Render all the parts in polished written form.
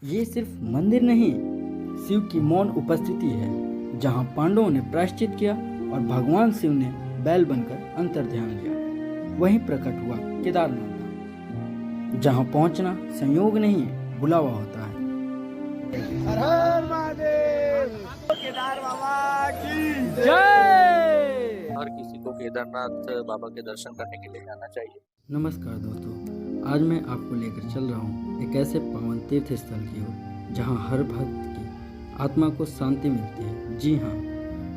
ये सिर्फ मंदिर नहीं, शिव की मौन उपस्थिति है, जहाँ पांडवों ने प्रायश्चित किया और भगवान शिव ने बैल बनकर अंतर ध्यान लिया। वहीं प्रकट हुआ केदारनाथ धाम, जहाँ पहुँचना संयोग नहीं बुलावा होता है। हर हर महादेव, केदार बाबा की जय। हर किसी को केदारनाथ बाबा के दर्शन करने के लिए जाना चाहिए। नमस्कार दोस्तों, आज मैं आपको लेकर चल रहा हूँ एक ऐसे पावन तीर्थ स्थल की ओर जहाँ हर भक्त की आत्मा को शांति मिलती है। जी हाँ,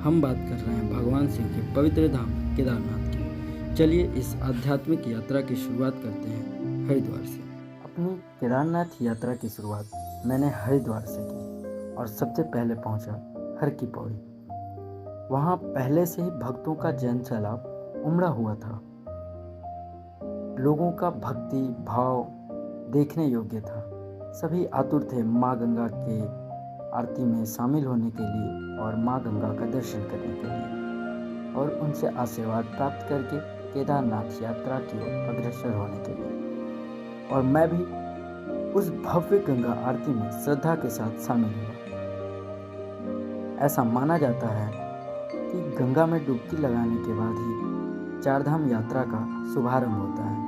हम बात कर रहे हैं भगवान शिव के पवित्र धाम केदारनाथ की। चलिए इस आध्यात्मिक यात्रा की शुरुआत करते हैं हरिद्वार से। अपनी केदारनाथ यात्रा की शुरुआत मैंने हरिद्वार से की और सबसे पहले पहुंचा हर की पौड़ी। वहां पहले से ही भक्तों का जन सैलाब उमड़ा हुआ था। लोगों का भक्ति भाव देखने योग्य था। सभी आतुर थे माँ गंगा के आरती में शामिल होने के लिए और माँ गंगा का दर्शन करने के लिए और उनसे आशीर्वाद प्राप्त करके केदारनाथ यात्रा की ओर अग्रसर होने के लिए। और मैं भी उस भव्य गंगा आरती में श्रद्धा के साथ शामिल हुआ। ऐसा माना जाता है कि गंगा में डुबकी लगाने के बाद ही चारधाम यात्रा का शुभारंभ होता है।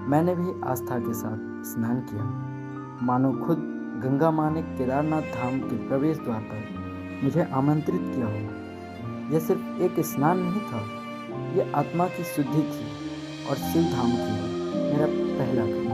मैंने भी आस्था के साथ स्नान किया, मानो खुद गंगा माँ ने केदारनाथ धाम के प्रवेश द्वार पर मुझे आमंत्रित किया हो। यह सिर्फ एक स्नान नहीं था, यह आत्मा की शुद्धि थी और शिव धाम की मेरा पहला कदम।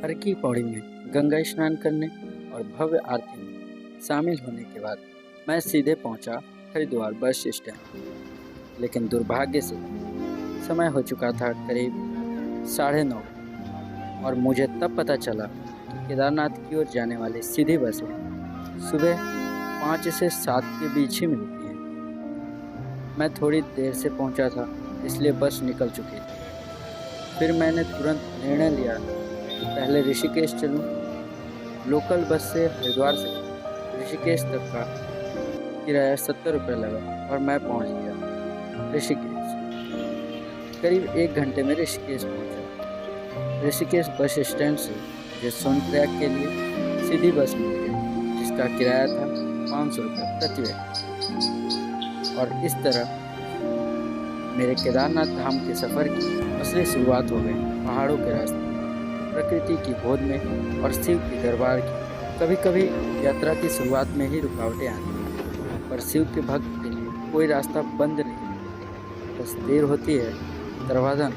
हर की पौड़ी में गंगा स्नान करने और भव्य आरती में शामिल होने के बाद मैं सीधे पहुंचा हरिद्वार बस स्टैंड। लेकिन दुर्भाग्य से समय हो चुका था करीब 9:30 और मुझे तब पता चला कि केदारनाथ की ओर जाने वाली सीधी बसें सुबह 5 से 7 के बीच ही मिलती हैं। मैं थोड़ी देर से पहुंचा था, इसलिए बस निकल चुकी थी। फिर मैंने तुरंत निर्णय लिया पहले ऋषिकेश चलूं। लोकल बस से हरिद्वार से ऋषिकेश तक का किराया 70 रुपये लगा और मैं पहुंच गया ऋषिकेश। करीब 1 घंटे में ऋषिकेश पहुंचा। ऋषिकेश बस स्टैंड से मुझे सोनप्रयाग के लिए सीधी बस मिल गई, जिसका किराया था 500 रुपये प्रति व्यक्ति। और इस तरह मेरे केदारनाथ धाम के सफ़र की असली शुरुआत हो गई। पहाड़ों के रास्ते, प्रकृति की गोद में और शिव के दरबार की। कभी कभी यात्रा की शुरुआत में ही रुकावटें आती हैं, पर शिव के भक्त के लिए कोई रास्ता बंद नहीं, बस देर होती है दरवाज़ा।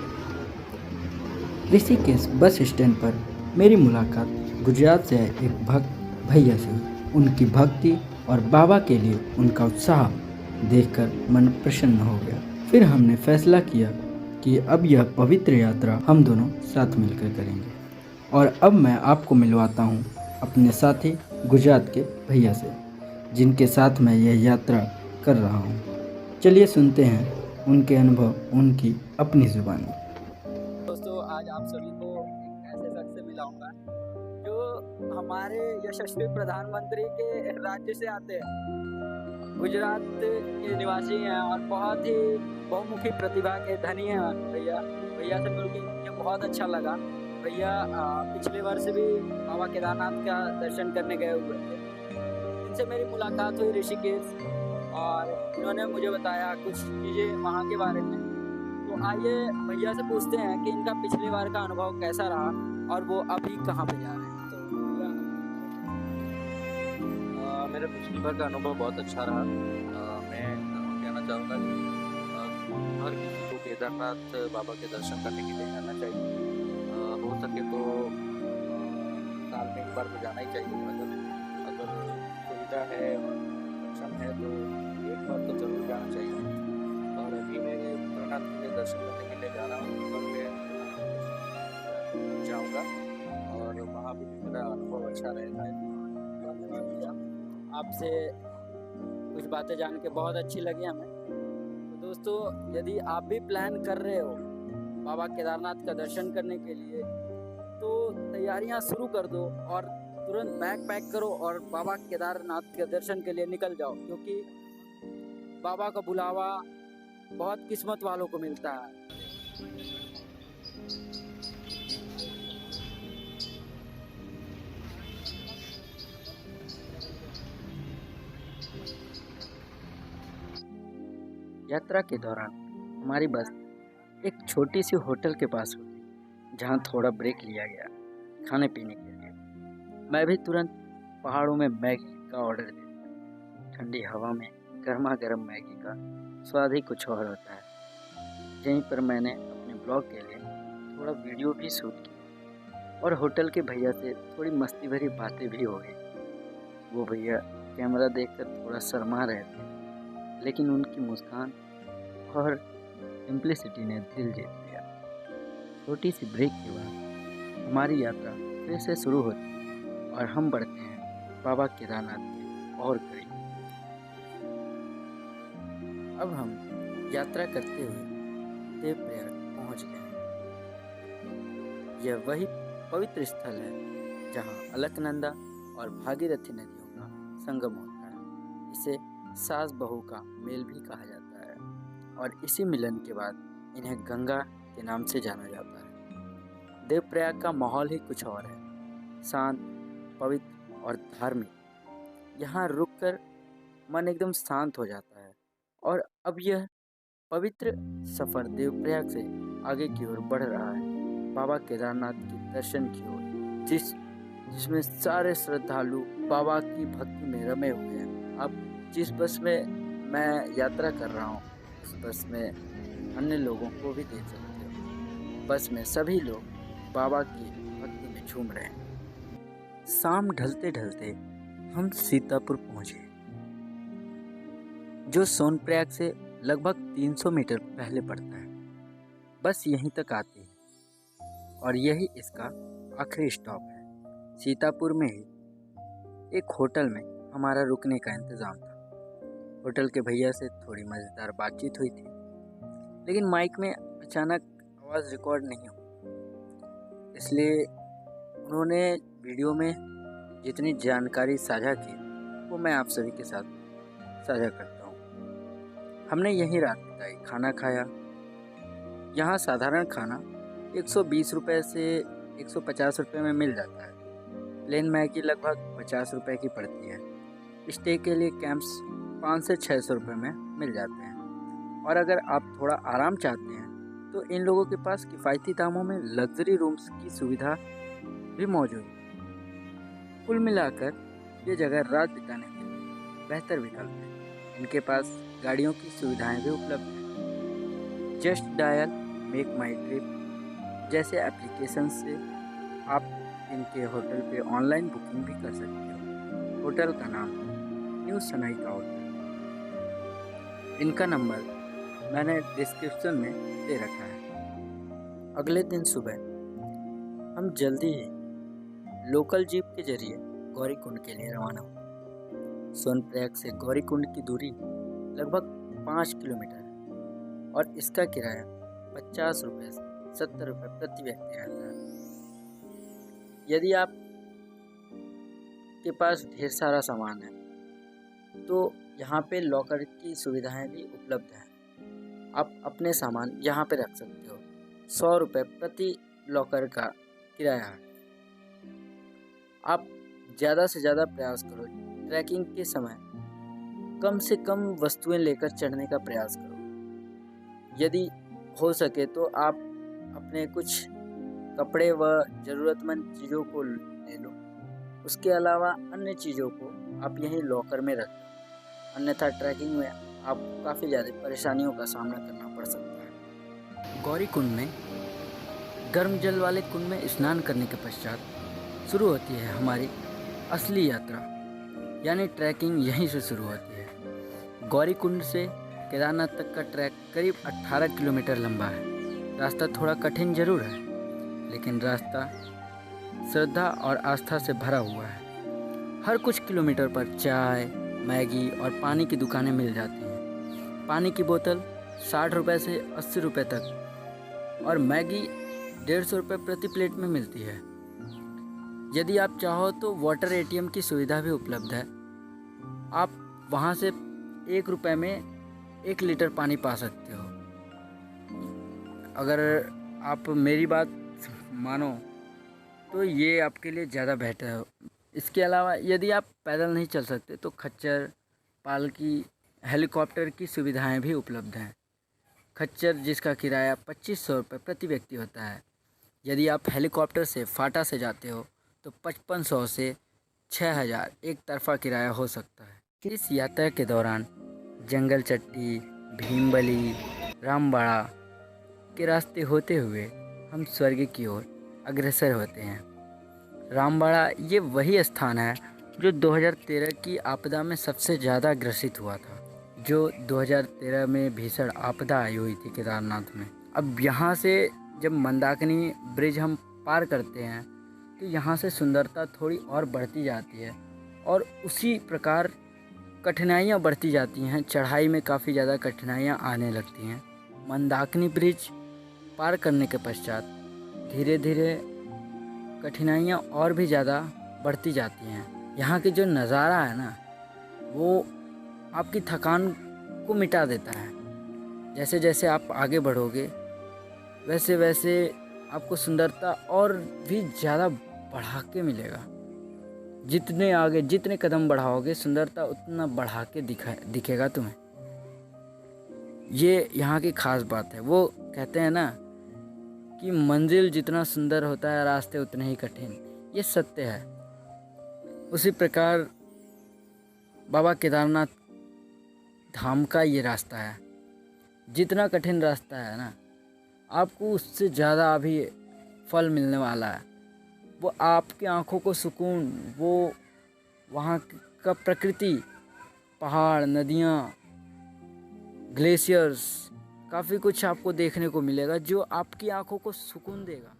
ऋषिकेश बस स्टैंड पर मेरी मुलाकात गुजरात से एक भक्त भैया से। उनकी भक्ति और बाबा के लिए उनका उत्साह देखकर मन प्रसन्न हो गया। फिर हमने फैसला किया कि अब यह पवित्र यात्रा हम दोनों साथ मिलकर करेंगे। और अब मैं आपको मिलवाता हूँ अपने साथी गुजरात के भैया से, जिनके साथ मैं यह यात्रा कर रहा हूँ। चलिए सुनते हैं उनके अनुभव, उनकी अपनी जुबानी। दोस्तों, आज आप सभी को एक ऐसे शख्स से मिलाऊंगा जो हमारे यशस्वी प्रधानमंत्री के राज्य से आते हैं। गुजरात के निवासी हैं और बहुत ही बहुमुखी प्रतिभा के धनी हैं। भैया से मिलकर मुझे बहुत अच्छा लगा। भैया पिछले वर्ष भी बाबा केदारनाथ का दर्शन करने गए हुए थे। इनसे मेरी मुलाकात हुई ऋषिकेश और इन्होंने मुझे बताया कुछ चीज़ें वहाँ के बारे में। तो आइए भैया से पूछते हैं कि इनका पिछले बार का अनुभव कैसा रहा और वो अभी कहाँ पे जा रहे हैं। तो मेरा पिछली बार का अनुभव बहुत अच्छा रहा। मैं कहना चाहूँगा कि हर किसी को केदारनाथ बाबा के दर्शन करने के लिए जाना चाहिए। हो सके तो साल में एक बार तो जाना ही चाहिए। अगर कोई सुविधा है और सक्षम है तो एक बार तो ज़रूर जाना चाहिए। और अभी मैं केदारनाथ के दर्शन करने के लिए जा रहा हूँ और मैं जाऊँगा और वहाँ भी मेरा अनुभव अच्छा रहेगा। धन्यवाद भैया, आपसे कुछ बातें जान के बहुत अच्छी लगी हमें। तो दोस्तों, यदि आप भी प्लान कर रहे हो बाबा केदारनाथ का दर्शन करने के लिए, तो तैयारियां शुरू कर दो और तुरंत बैग पैक करो और बाबा केदारनाथ के दर्शन के लिए निकल जाओ, क्योंकि बाबा का बुलावा बहुत किस्मत वालों को मिलता है। यात्रा के दौरान हमारी बस एक छोटी सी होटल के पास रुकी, जहाँ थोड़ा ब्रेक लिया गया खाने पीने के लिए। मैं भी तुरंत पहाड़ों में मैगी का ऑर्डर दे दिया। ठंडी हवा में गर्मा गर्म मैगी का स्वाद ही कुछ और होता है। यहीं पर मैंने अपने ब्लॉग के लिए थोड़ा वीडियो भी शूट किया और होटल के भैया से थोड़ी मस्ती भरी बातें भी हो गई। वो भैया कैमरा देखकर थोड़ा शर्मा रहे थे, लेकिन उनकी मुस्कान और सिंप्लिसिटी ने दिल जीत लिया। छोटी सी ब्रेक के बाद हमारी यात्रा फिर से शुरू होती है और हम बढ़ते हैं बाबा केदारनाथ के और करीब। अब हम यात्रा करते हुए देवप्रयाग पहुंच गए हैं। यह वही पवित्र स्थल है जहां अलकनंदा और भागीरथी नदियों का संगम होता है। इसे सास बहू का मेल भी कहा जाता है और इसी मिलन के बाद इन्हें गंगा के नाम से जाना जाता है। देवप्रयाग का माहौल ही कुछ और है, शांत, पवित्र और धार्मिक। यहाँ रुककर मन एकदम शांत हो जाता है। और अब यह पवित्र सफ़र देवप्रयाग से आगे की ओर बढ़ रहा है, बाबा केदारनाथ के दर्शन की ओर, जिसमें सारे श्रद्धालु बाबा की भक्ति में रमे हुए हैं। अब जिस बस में मैं यात्रा कर रहा हूँ, उस बस में अन्य लोगों को भी देख सकते हो। बस में सभी लोग बाबा की भक्ति में झूम रहे हैं। शाम ढलते ढलते हम सीतापुर पहुँचे, जो सोनप्रयाग से लगभग 300 मीटर पहले पड़ता है। बस यहीं तक आती है और यही इसका आखिरी स्टॉप है। सीतापुर में ही एक होटल में हमारा रुकने का इंतज़ाम था। होटल के भैया से थोड़ी मज़ेदार बातचीत हुई थी, लेकिन माइक में अचानक आवाज़ रिकॉर्ड नहीं हुई, इसलिए उन्होंने वीडियो में जितनी जानकारी साझा की वो मैं आप सभी के साथ साझा करता हूँ। हमने यहीं रात बिताई, खाना खाया। यहाँ साधारण खाना 120 रुपये से 150 रुपये में मिल जाता है। प्लेन मैगी लगभग 50 रुपये की पड़ती है। स्टे के लिए कैंप्स 500 से 600 रुपये में मिल जाते हैं। और अगर आप थोड़ा आराम चाहते हैं तो इन लोगों के पास किफ़ायती दामों में लग्जरी रूम्स की सुविधा भी मौजूद है। कुल मिलाकर ये जगह रात बिताने के लिए बेहतर विकल्प है। इनके पास गाड़ियों की सुविधाएं भी उपलब्ध हैं। जस्ट डायल, मेक माई ट्रिप जैसे एप्लीकेशन से आप इनके होटल पे ऑनलाइन बुकिंग भी कर सकते हो। होटल का नाम न्यू सनाइका होटल। इनका नंबर मैंने डिस्क्रिप्शन में दे रखा है। अगले दिन सुबह हम जल्दी ही लोकल जीप के जरिए गौरीकुंड के लिए रवाना हुए। सोनप्रयाग से गौरीकुंड की दूरी लगभग 5 किलोमीटर है और इसका किराया 50 रुपये से 70 रुपये प्रति व्यक्ति रहता है। यदि आप के पास ढेर सारा सामान है तो यहाँ पे लॉकर की सुविधाएं भी उपलब्ध हैं। आप अपने सामान यहाँ पे रख सकते हो। 100 रुपये प्रति लॉकर का किराया है। आप ज़्यादा से ज़्यादा प्रयास करो, ट्रैकिंग के समय कम से कम वस्तुएं लेकर चढ़ने का प्रयास करो। यदि हो सके तो आप अपने कुछ कपड़े व ज़रूरतमंद चीज़ों को ले लो। उसके अलावा अन्य चीज़ों को आप यहीं लॉकर में रखें, अन्यथा ट्रैकिंग में आपको काफ़ी ज़्यादा परेशानियों का सामना करना पड़ सकता है। गौरीकुंड में गर्म जल वाले कुंड में स्नान करने के पश्चात शुरू होती है हमारी असली यात्रा। यानी ट्रैकिंग यहीं से शुरू होती है। गौरीकुंड से केदारनाथ तक का ट्रैक करीब 18 किलोमीटर लंबा है। रास्ता थोड़ा कठिन जरूर है, लेकिन रास्ता श्रद्धा और आस्था से भरा हुआ है। हर कुछ किलोमीटर पर चाय, मैगी और पानी की दुकानें मिल जाती हैं। पानी की बोतल 60 रुपये से 80 रुपये तक और मैगी 150 रुपये प्रति प्लेट में मिलती है। यदि आप चाहो तो वाटर एटीएम की सुविधा भी उपलब्ध है। आप वहाँ से 1 रुपये में 1 लीटर पानी पा सकते हो। अगर आप मेरी बात मानो तो ये आपके लिए ज़्यादा बेहतर है। इसके अलावा यदि आप पैदल नहीं चल सकते तो खच्चर, पालकी, हेलीकॉप्टर की सुविधाएं भी उपलब्ध हैं। खच्चर जिसका किराया 2500 रुपये प्रति व्यक्ति होता है। यदि आप हेलीकॉप्टर से फाटा से जाते हो तो 5500 से 6000 एक तरफा किराया हो सकता है। इस यात्रा के दौरान जंगल चट्टी, भीमबली, रामबाड़ा के रास्ते होते हुए हम स्वर्ग की ओर अग्रसर होते हैं। रामबाड़ा ये वही स्थान है जो 2013 की आपदा में सबसे ज़्यादा ग्रसित हुआ था, जो 2013 में भीषण आपदा आई हुई थी केदारनाथ में। अब यहाँ से जब मंदाकिनी ब्रिज हम पार करते हैं तो यहाँ से सुंदरता थोड़ी और बढ़ती जाती है और उसी प्रकार कठिनाइयाँ बढ़ती जाती हैं। चढ़ाई में काफ़ी ज़्यादा कठिनाइयाँ आने लगती हैं। मंदाकिनी ब्रिज पार करने के पश्चात धीरे धीरे कठिनाइयाँ और भी ज़्यादा बढ़ती जाती हैं। यहाँ के जो नज़ारा है ना, वो आपकी थकान को मिटा देता है। जैसे जैसे आप आगे बढ़ोगे वैसे वैसे आपको सुंदरता और भी ज़्यादा बढ़ा के मिलेगा। जितने आगे जितने कदम बढ़ाओगे सुंदरता उतना बढ़ा के दिखेगा तुम्हें। ये यहाँ की खास बात है। वो कहते हैं ना कि मंजिल जितना सुंदर होता है रास्ते उतने ही कठिन। ये सत्य है। उसी प्रकार बाबा केदारनाथ धाम का ये रास्ता है। जितना कठिन रास्ता है ना, आपको उससे ज़्यादा अभी फल मिलने वाला है। वो आपकी आँखों को सुकून, वो वहाँ का प्रकृति, पहाड़, नदियाँ, ग्लेशियर्स, काफ़ी कुछ आपको देखने को मिलेगा जो आपकी आंखों को सुकून देगा।